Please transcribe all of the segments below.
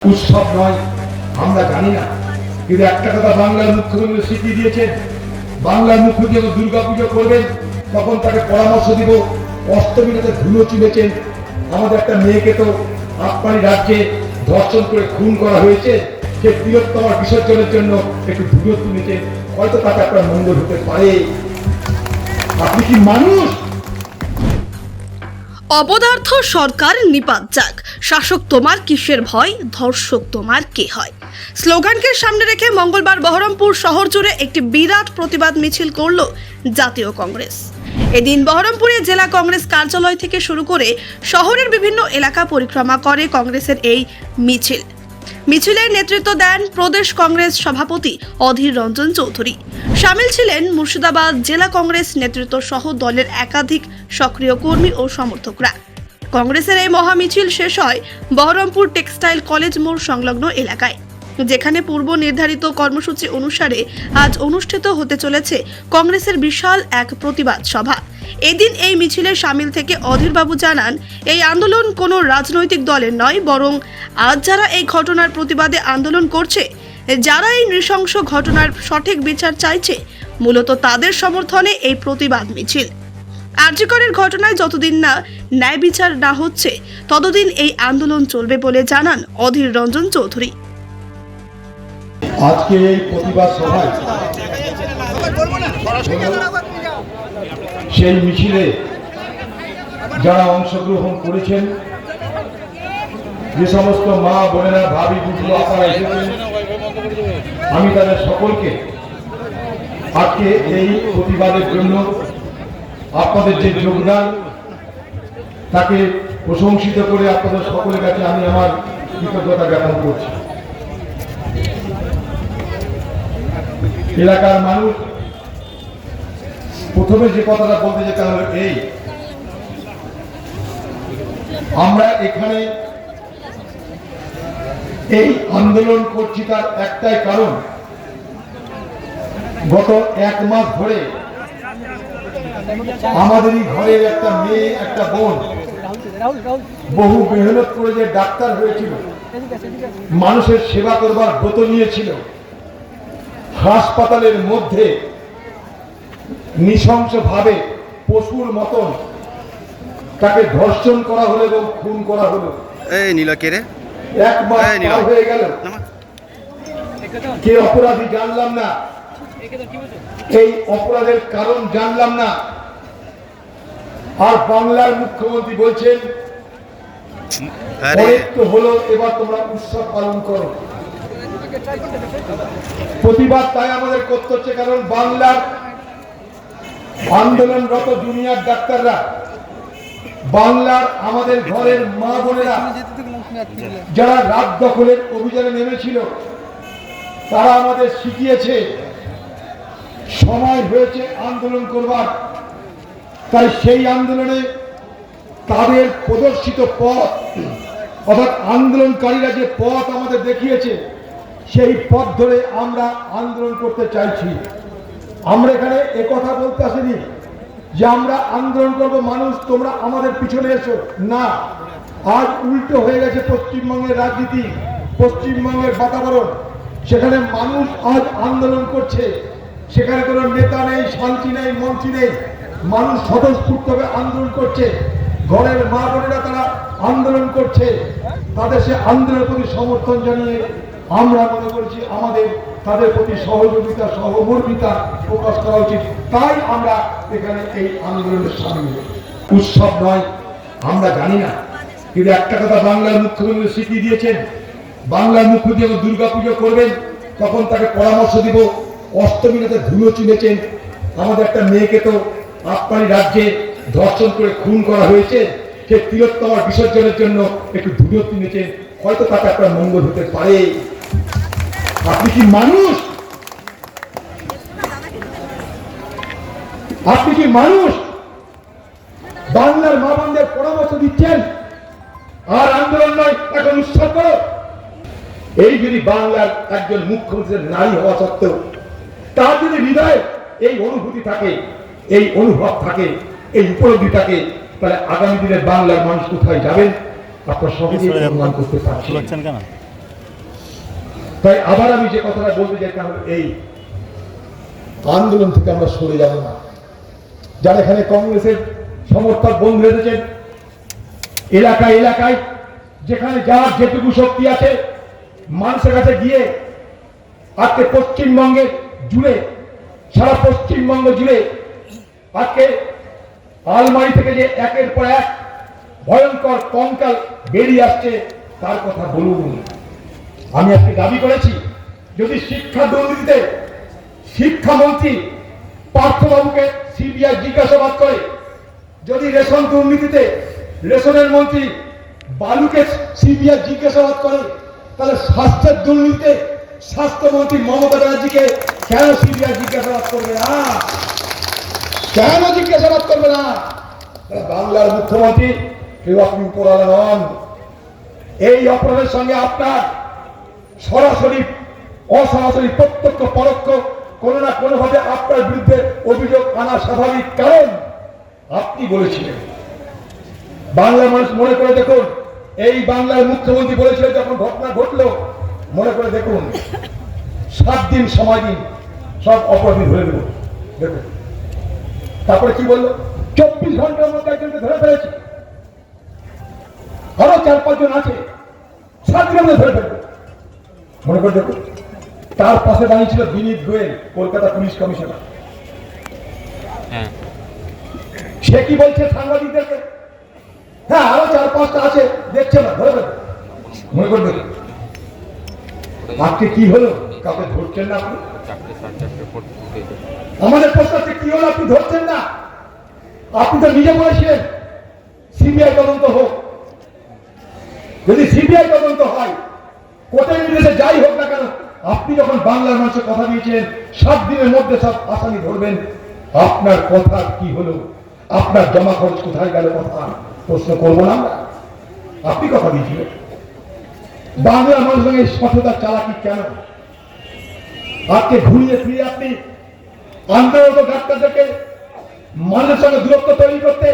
উৎসব নয় আমরা জানি না, কিন্তু একটা কথা বাংলার মুখ্যমন্ত্রী স্বীকৃতি দিয়েছেন, বাংলার মুখ্যমন্ত্রী যখন দুর্গাপুজো করবেন তখন তাকে পরামর্শ দিব। অষ্টমীতে ধুলো চুলেছেন, আমাদের একটা মেয়েকে তো আপনার রাজ্যে ধর্ষণ করে খুন করা হয়েছে, সে বৃহত্তম বিসর্জনের জন্য একটু ধুলো তুলেছেন, হয়তো তাতে আপনার মঙ্গল হতে পারে। আপনি কি মানুষ? অপদার্থ সরকার নিপাত যাক, শাসক তোমার কিসের ভয়, ধর্ষক তোমার কে হয়। স্লোগানকে সামনে রেখে মঙ্গলবার বহরমপুর শহর জুড়ে একটি বিরাট প্রতিবাদ মিছিল করল জাতীয় কংগ্রেস। এদিন বহরমপুরে জেলা কংগ্রেস কার্যালয় থেকে শুরু করে শহরের বিভিন্ন এলাকা পরিক্রমা করে কংগ্রেসের এই মিছিল। মিছিলের নেতৃত্ব দেন প্রদেশ কংগ্রেস সভাপতি অধীর রঞ্জন চৌধুরী। সামিল ছিলেন মুর্শিদাবাদ জেলা কংগ্রেস নেতৃত্ব সহ দলের একাধিক সক্রিয় কর্মী ও সমর্থকরা। কংগ্রেসের এই মহামিছিল শেষ হয় বহরমপুর টেক্সটাইল কলেজ মোড় সংলগ্ন এলাকায়, যেখানে পূর্ব নির্ধারিত কর্মসূচি অনুসারে আজ অনুষ্ঠিত হতে চলেছে কংগ্রেসের বিশাল এক প্রতিবাদ সভা। এদিন এই মিছিলে সামিল থেকে অধীরবাবু জানান, এই আন্দোলন কোনো রাজনৈতিক দলের নয়, বরং আজ যারা এই ঘটনার প্রতিবাদে আন্দোলন করছে, যারা এই নৃশংস ঘটনার সঠিক বিচার চাইছে, মূলত তাদের সমর্থনে এই প্রতিবাদ মিছিল। আরজিকরের ঘটনায় যতদিন না ন্যায় বিচার না হচ্ছে ততদিন এই আন্দোলন চলবে বলে জানান অধীর রঞ্জন চৌধুরী। আজকে এই প্রতিবাদ সভায় সেই মিছিলে যারা অংশগ্রহণ করেছেন, যে সমস্ত মা বোনেরা ভাবি বুঝু আপনারা এসেছেন, আমি তাদের সকলকে আজকে এই প্রতিবাদের জন্য আপনাদের যে যোগদান তাকে প্রশংসিত করে আপনাদের সকলের কাছে আমি আমার কৃতজ্ঞতা জ্ঞাপন করছি। এলাকার মানুষ প্রথমে যে কথাটা বলতে যেতে হলো, এই আমরা এখানে এই আন্দোলন করছি তার একটাই কারণ, গত এক মাস ধরে আমাদেরই ঘরের একটা মেয়ে, একটা বোন বহু মেহনত করে যে ডাক্তার হয়েছিল, মানুষের সেবা করবার ব্রত নিয়েছিল, হাসপাতালের মধ্যে নৃশংসভাবে পশুর মতন তাকে ধর্ষণ করা হলো এবং খুন করা হলো। এক মাস পার হয়ে গেল, কে অপরাধী জানলাম না, এই অপরাধের কারণ জানলাম না। আর বাংলার মুখ্যমন্ত্রী বলছেন অনেক তো হলো, এবার তোমরা উৎসব পালন করো। প্রতিবাদ তাই আমাদের করতে হচ্ছে, কারণ বাংলার আন্দোলনরত জুনিয়র ডাক্তাররা, বাংলার আমাদের ঘরের মা বোনেরা যারা রাত দখলের অভিযানে নেমেছিল, তারা আমাদের শিখিয়েছে সময় হয়েছে আন্দোলন করবার। তাই সেই আন্দোলনে তাদের প্রদর্শিত পথ, অর্থাৎ আন্দোলনকারীরা যে পথ আমাদের দেখিয়েছে, সেই পথ ধরে আমরা আন্দোলন করতে চাইছি। আমরা এখানে একথা বলতে আসিনি যে আমরা আন্দোলন করব, মানুষ তোমরা আমাদের পিছনে এসো, না। আজ উল্টো হয়ে গেছে পশ্চিমবঙ্গের রাজনীতি, পশ্চিমবঙ্গের বাতাবরণ। সেখানে মানুষ আজ আন্দোলন করছে, সেখানে কোনো নেতা নেই, শান্তি নেই, মন্ত্রী নেই, মানুষ স্বতঃস্ফূর্তভাবে আন্দোলন করছে। ঘরের মা বোনেরা তারা আন্দোলন করছে, তাদের সে আন্দোলনের প্রতি সমর্থন জানিয়ে আমরা মনে করছি আমাদের তাদের প্রতি সহযোগিতা, সহমর্মিতা প্রকাশ করা উচিত। তাই আমরা এখানে এই আন্দোলনের সামিল। উৎসব নয় আমরা জানি না, কিন্তু একটা কথা বাংলার মুখ্যমন্ত্রী স্বীকৃতি দিয়েছেন, বাংলার মুখ্যমন্ত্রী যখন দুর্গাপুজো করবেন তখন তাকে পরামর্শ দিব। অষ্টমীতে ধুলো চুলেছেন, আমাদের একটা মেয়েকে তো আপনার রাজ্যে ধর্ষণ করে খুন করা হয়েছে, সে বৃহত্তম বিসর্জনের জন্য একটু ধুলো তুলেছেন, হয়তো তাতে আপনার মঙ্গল হতে পারে। আপনি কি মানুষ? আপনি কি মানুষ? বাংলার মা বোনদের পরামর্শ দিচ্ছেন আর আন্দোলন নয়, এখন উৎসব করো। এই যদি বাংলার একজন মুখ্যমন্ত্রীর নারী হওয়া সত্ত্বেও তার যদি হৃদয়ে এই অনুভূতি থাকে, এই অনুভব থাকে, এই উপলব্ধি থাকে, তাহলে আগামী দিনে বাংলার মানুষ কোথায় যাবেন আপনার সহজেই অনুমান করতে পারছেন। তাই আবার আমি যে কথাটা বলতে চাই তা হলো এই, আন্দোলন থেকে আমরা সরে যাব না। যারা এখানে কংগ্রেসের সমর্থক বন্ধু এসেছেন, এলাকায় এলাকায় যেখানে যার যেটুকু শক্তি আছে মানুষের কাছে গিয়ে আজকে পশ্চিমবঙ্গে জুড়ে, সারা পশ্চিমবঙ্গ জুড়ে আজকে আলমারি থেকে যে একের পর এক ভয়ঙ্কর কঙ্কাল বেরিয়ে আসছে তার কথা বলুন। আমি আজকে দাবি করেছি, যদি শিক্ষা দুর্নীতিতে শিক্ষামন্ত্রী পার্থবাবুকে সিবিআই জিজ্ঞাসাবাদ করে, যদি রেশন দুর্নীতিতে রেশনের মন্ত্রী বালুকে সিবিআই জিজ্ঞাসাবাদ করে, তাহলে স্বাস্থ্যের দুর্নীতিতে স্বাস্থ্যমন্ত্রী মমতা ব্যানার্জিকে কেন সিবিআই জিজ্ঞাসাবাদ করবে না? কেন জিজ্ঞাসাবাদ করবে না? বাংলার মুখ্যমন্ত্রী কেউ আপনি উপরালা নন। এই অপরাধের সঙ্গে আপনার সরাসরি অসরাসরি প্রত্যক্ষ পরোক্ষ কোনো না কোনো ভাবে আপনার বিরুদ্ধে অভিযোগ আনা স্বাভাবিক, কারণ আপনি বলেছিলেন। বাংলার মানুষ মনে করে দেখুন, এই বাংলার মুখ্যমন্ত্রী বলেছিল যখন ঘটনা ঘটলো, মনে করে দেখুন 7 দিন সময় দিন, সব অপরাধী ধরে দেব। দেখুন তারপরে কি বললো, 24 ঘন্টার মধ্যে একজনকে ধরে ফেলেছে, আরো 4-5 জন আছে, 7 দিনের মধ্যে ধরে ফেলবে। মনে করে দেখুন, তার পাশে দাঁড়িয়েছিল বিনীত গোয়েল, কলকাতা পুলিশ কমিশনার। সে কি বলছে সাংবাদিকদেরকে, হ্যাঁ আরো 4-5টা আছে, দেখছে না, ধরে ফেলবে। মনে করে দেখুন আজকে কি হলো, কাউকে ধরছেন না আপনি? আমাদের প্রশ্নে কি হলো, আপনি ধরছেন না? আপনি তো নিজে বলেছিলেন সিবিআই তদন্ত হোক। যদি সিবিআই তদন্ত হয়, কোর্টের নির্দেশে যাই হোক না কেন, আপনি যখন বাংলার মানুষের কথা দিয়েছিলেন 7 দিনের মধ্যে সব আসামি ধরবেন, আপনার কথা কি হলো? আপনার জমা খরচ কোথায় গেল? কথা প্রশ্ন করবো না আমরা? আপনি কথা দিয়েছিলেন। বাংলার মানুষের সঙ্গে সততার চালাকি কেন? আজকে ঘুরিয়ে ফিরিয়ে আপনি আন্দোলন ডাক্তারদেরকে মানুষের সঙ্গে দূরত্ব তৈরি করতে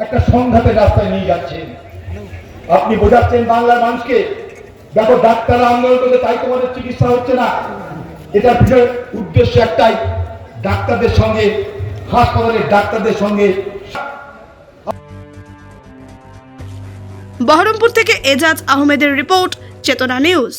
একটা সংঘাতের রাস্তায় নিয়ে যাচ্ছেন। আপনি বোঝাচ্ছেন বাংলার মানুষকে, দেখো ডাক্তাররা আন্দোলন করতে, তাই তোমাদের চিকিৎসা হচ্ছে না। এটার পিছনে উদ্দেশ্য একটাই, ডাক্তারদের সঙ্গে, হাসপাতালের ডাক্তারদের সঙ্গে। বহরমপুর থেকে এজাজ আহমেদের রিপোর্ট, চেতনা নিউজ।